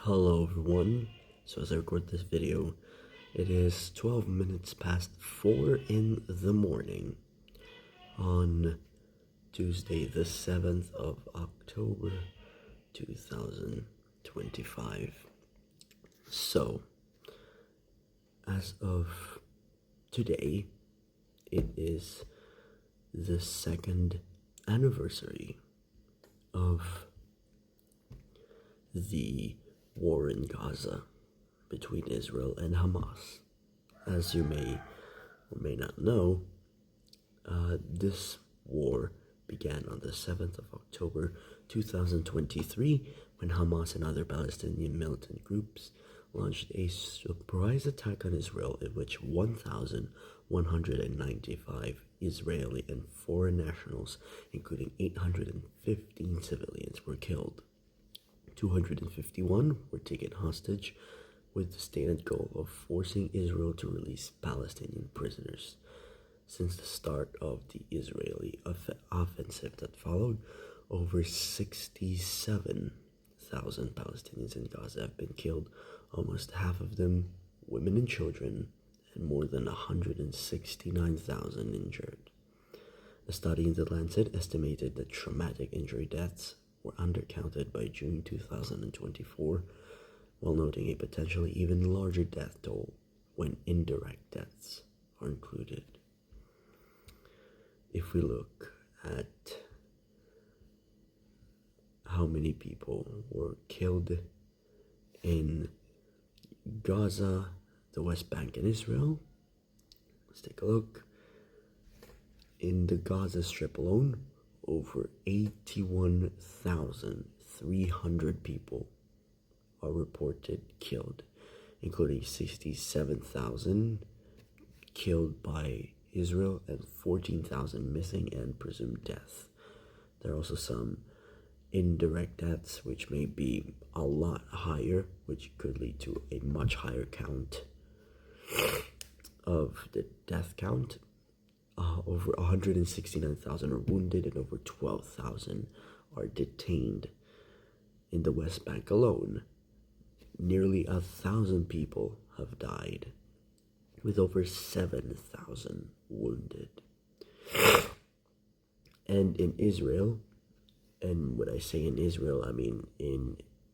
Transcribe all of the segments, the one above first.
Hello everyone, so as I record this video, it is 12 minutes past 4 in the morning on Tuesday the 7th of October 2025. So, as of today, it is the second anniversary of the war in Gaza between Israel and Hamas. As you may or may not know, this war began on the 7th of October 2023 when Hamas and other Palestinian militant groups launched a surprise attack on Israel in which 1,195 Israeli and foreign nationals, including 815 civilians, were killed. 251 were taken hostage, with the stated goal of forcing Israel to release Palestinian prisoners. Since the start of the Israeli offensive that followed, over 67,000 Palestinians in Gaza have been killed, almost half of them women and children, and more than 169,000 injured. A study in The Lancet estimated that traumatic injury deaths were undercounted by June 2024, while noting a potentially even larger death toll when indirect deaths are included. If we look at how many people were killed in Gaza, the West Bank, and Israel, let's take a look. In the Gaza Strip alone, over 81,300 people are reported killed, including 67,000 killed by Israel and 14,000 missing and presumed death. There are also some indirect deaths, which may be a lot higher, which could lead to a much higher count of the death count. Over 169,000 are wounded and over 12,000 are detained. In the West Bank alone, nearly 1,000 people have died, with over 7,000 wounded. And in Israel, and when I say in Israel, I mean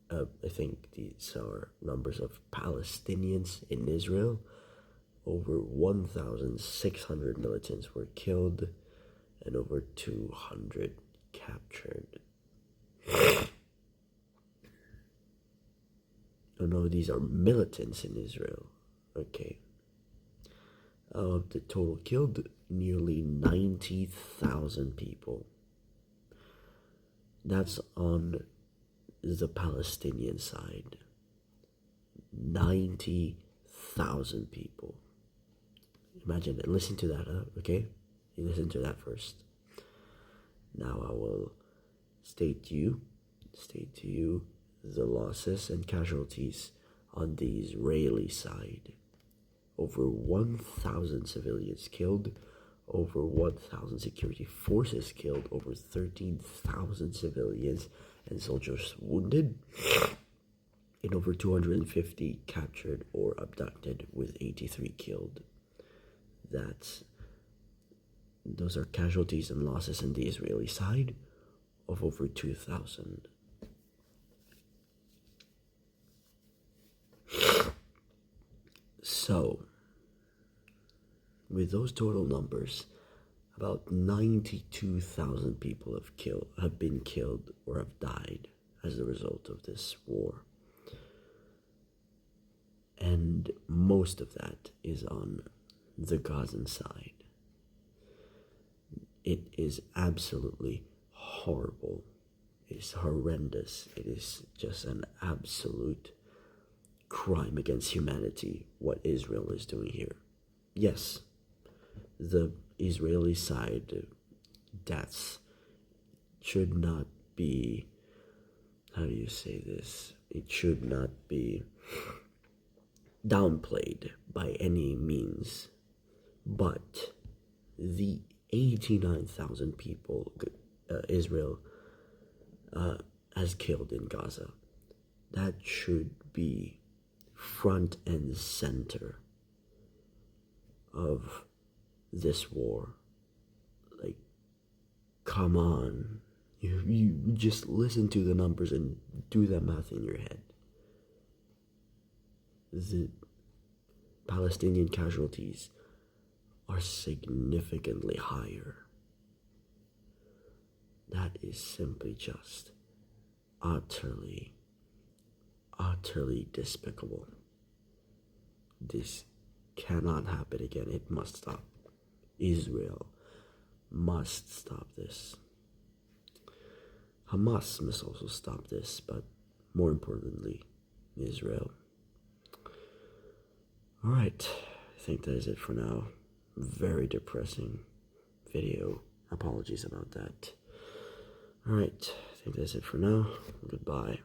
I think these are numbers of Palestinians in Israel. Over 1,600 militants were killed and over 200 captured. Oh no, these are militants in Israel. Okay. Of the total killed, nearly 90,000 people. That's on the Palestinian side. 90,000 people. Imagine it. Listen to that, okay? You listen to that first. Now I will state to you the losses and casualties on the Israeli side. Over 1,000 civilians killed, over 1,000 security forces killed, over 13,000 civilians and soldiers wounded, and over 250 captured or abducted, with 83 killed. Those are casualties and losses on the Israeli side of over 2,000. So, with those total numbers, about 92,000 people have been killed or have died as a result of this war. And most of that is on the Gazan side. It is absolutely horrible. It's horrendous. It is just an absolute crime against humanity what Israel is doing here. Yes, the Israeli side deaths should not be, how do you say this? It should not be downplayed by any means, but the 89,000 people Israel has killed in Gaza That should be front and center of this war. Like, come on. You just listen to the numbers and do the math in your head. The Palestinian casualties are significantly higher. That is simply just utterly despicable. This cannot happen again. It must stop. Israel must stop this. Hamas must also stop this, but more importantly, Israel. Alright, I think that is it for now. Very depressing video. Apologies about that. Alright, I think that's it for now. Goodbye.